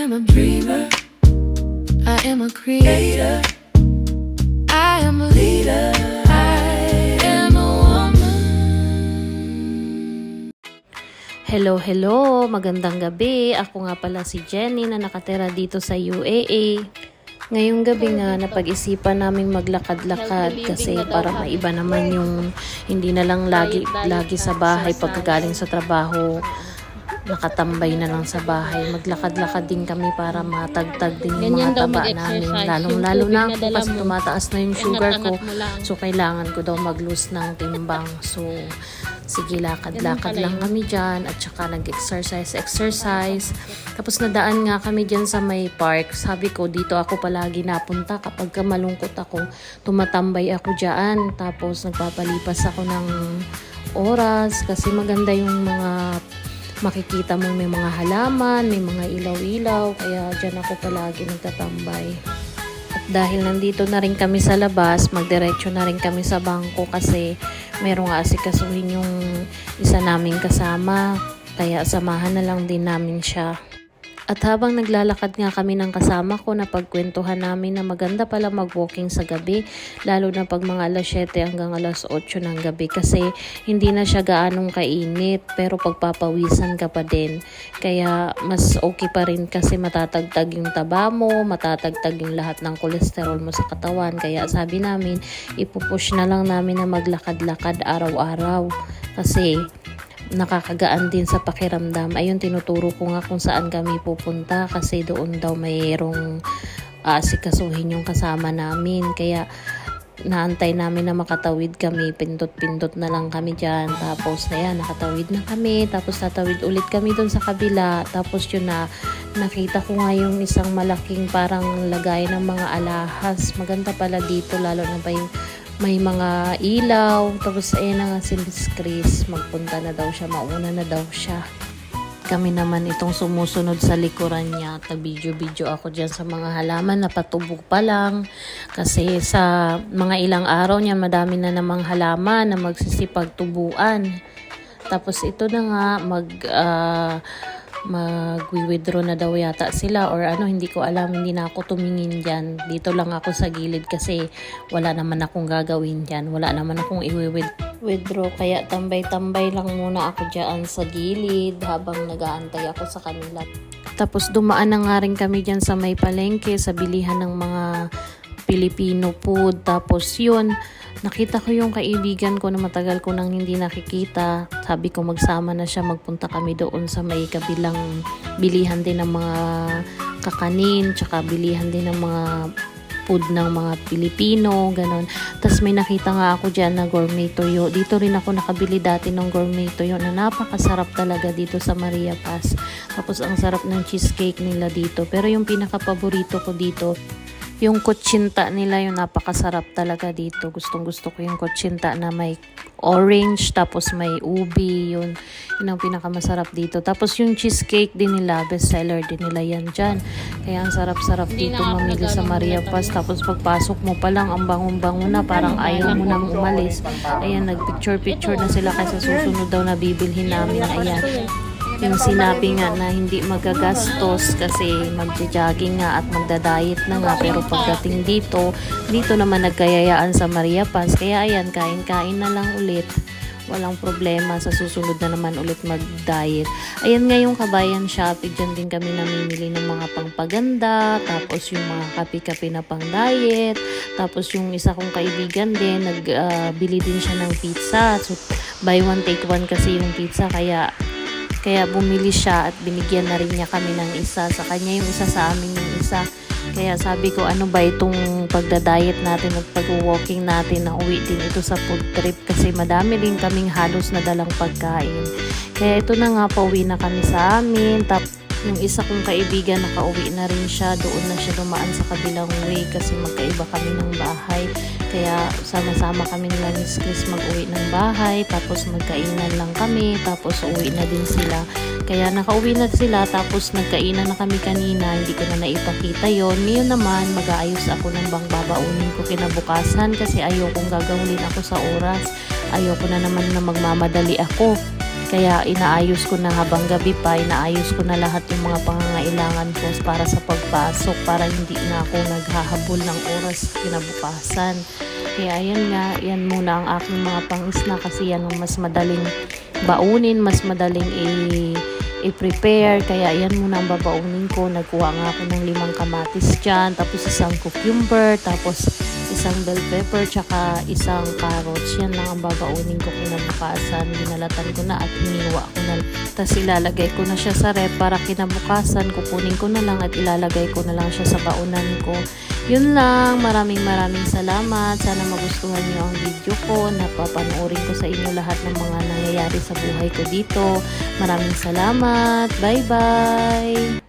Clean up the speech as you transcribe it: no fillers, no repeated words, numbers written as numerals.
am a dreamer, I am a creator, I am a leader, I am a woman. Hello, magandang gabi. Ako nga pala si Jenny na nakatira dito sa UAE. Ngayong gabi nga napag-isipan naming maglakad-lakad kasi para maiba naman yung hindi na lang lagi sa bahay pagkagaling sa trabaho. Nakatambay na lang sa bahay. Maglakad-lakad din kami para matagtag din yung mga taba namin. Lalong-lalo na ako kasi tumataas na yung sugar ko. So, kailangan ko daw mag-lose ng timbang. So, sige, lakad-lakad lang kami dyan. At saka nag-exercise. Tapos nadaan nga kami dyan sa may park. Sabi ko, dito ako palagi napunta. Kapag malungkot ako, tumatambay ako dyan. Tapos nagpapalipas ako ng oras. Kasi maganda yung mga makikita mo, may mga halaman, may mga ilaw-ilaw, kaya dyan ako palagi nagtatambay. At dahil nandito na rin kami sa labas, magdiretso na rin kami sa bangko kasi merong aasikasuhin yung isa naming kasama, kaya samahan na lang din namin siya. At habang naglalakad nga kami ng kasama ko, napagkwentuhan namin na maganda pala mag-walking sa gabi, lalo na pag mga alas 7 hanggang alas 8 ng gabi kasi hindi na siya gaanong kainit pero pagpapawisan ka pa din. Kaya mas okay pa rin kasi matatagtag yung taba mo, matatagtag yung lahat ng kolesterol mo sa katawan. Kaya sabi namin, ipupush na lang namin na maglakad-lakad araw-araw kasi nakakagaan din sa pakiramdam. Ayun, tinuturo ko nga kung saan kami pupunta kasi doon daw mayroong asikasuhin yung kasama namin. Kaya naantay namin na makatawid kami. Pindot-pindot na lang kami dyan. Tapos na yan, nakatawid na kami. Tapos tatawid ulit kami doon sa kabila. Tapos yun na, nakita ko nga yung isang malaking parang lagay ng mga alahas. Maganda pala dito, lalo na pa yung may mga ilaw. Tapos ayun na nga si Miss Chris, magpunta na daw siya, mauna na daw siya. Kami naman itong sumusunod sa likuran niya. Nag-video ako dyan sa mga halaman na patubo pa lang. Kasi sa mga ilang araw niya, madami na namang halaman na magsisipagtubuan. Tapos ito na nga, mag-withdraw na daw yata sila or ano, hindi ko alam, hindi na ako tumingin dyan. Dito lang ako sa gilid kasi wala naman akong gagawin dyan, wala naman akong i-withdraw, kaya tambay-tambay lang muna ako dyan sa gilid habang nag-aantay ako sa kanila. Tapos dumaan na nga rin kami dyan sa may palengke, sa bilihan ng mga Filipino food. Tapos yun, nakita ko yung kaibigan ko na matagal ko nang hindi nakikita. Sabi ko magsama na siya, magpunta kami doon sa may kabilang bilihan din ng mga kakanin, tsaka bilihan din ng mga food ng mga Pilipino, ganon. Tapos may nakita nga ako dyan na gourmet toyo. Dito rin ako nakabili dati ng gourmet toyo na napakasarap talaga dito sa Maria Paz. Tapos ang sarap ng cheesecake nila dito. Pero yung pinaka-paborito ko dito, yung kutsinta nila, yung napakasarap talaga dito. Gustong-gusto ko yung kutsinta na may orange, tapos may ubi, yun ang pinakamasarap dito. Tapos yung cheesecake din nila, bestseller din nila yan dyan. Kaya ang sarap-sarap dito mamili sa Maria Paz. Tapos pagpasok mo pa lang, ang bangon-bangon na, parang ayaw mo nang umalis. Ayan, nagpicture-picture na sila kasi susunod daw na bibilhin namin. Ayan, yung sinabi nga na hindi magagastos kasi magja-jogging nga at magda-diet na nga, pero pagdating dito naman nagkayayaan sa Maria Paz, kaya ayan, kain-kain na lang ulit, walang problema, sa susunod na naman ulit mag-diet. Ayan nga yung Kabayan Shopping, dyan din kami namimili ng mga pangpaganda, tapos yung mga kape-kape na pang-diet. Tapos yung isa kong kaibigan din, nagbili din siya ng pizza, so buy one take one kasi yung pizza, kaya bumili siya at binigyan na rin niya kami ng isa. Sa kanya yung isa, sa amin yung isa. Kaya sabi ko, ano ba itong pagda-diet natin at pag-walking natin, na uwi din ito sa food trip kasi madami rin kaming halos na dalang pagkain. Kaya ito na nga, pauwi na kami sa amin. Tapos yung isa kong kaibigan, nakauwi na rin siya. Doon na siya dumaan sa kabilang way kasi magkaiba kami ng bahay. Kaya sama-sama kami nila ni Chris mag-uwi ng bahay. Tapos magkainan lang kami. Tapos uwi na din sila. Kaya nakauwi na sila. Tapos nagkainan na kami kanina. Hindi ko na naipakita yon. Ngayon naman, mag-aayos ako ng bang babaunin ko kinabukasan kasi ayokong gagawin ako sa oras. Ayoko na naman na magmamadali ako. Kaya inaayos ko na habang gabi pa, inaayos ko na lahat yung mga pangangailangan ko para sa pagpasok, para hindi na ako naghahabol ng oras kinabukasan. Kaya ayan nga, yan muna ang aking mga pang-snack kasi yan ang mas madaling baunin, mas madaling i-prepare. Kaya yan muna ang babaunin ko. Nagkuha nga ako ng 5 kamatis dyan, tapos isang cucumber, tapos isang bell pepper, tsaka isang carrots. Yan lang ang babaunin ko kinabukasan. Binalatan ko na at hiniwa ko na. Tapos ilalagay ko na siya sa rep para kinabukasan. Kukunin ko na lang at ilalagay ko na lang siya sa baunan ko. Yun lang. Maraming salamat. Sana magustuhan niyo ang video ko. Napapanoorin ko sa inyo lahat ng mga nangyayari sa buhay ko dito. Maraming salamat. Bye-bye!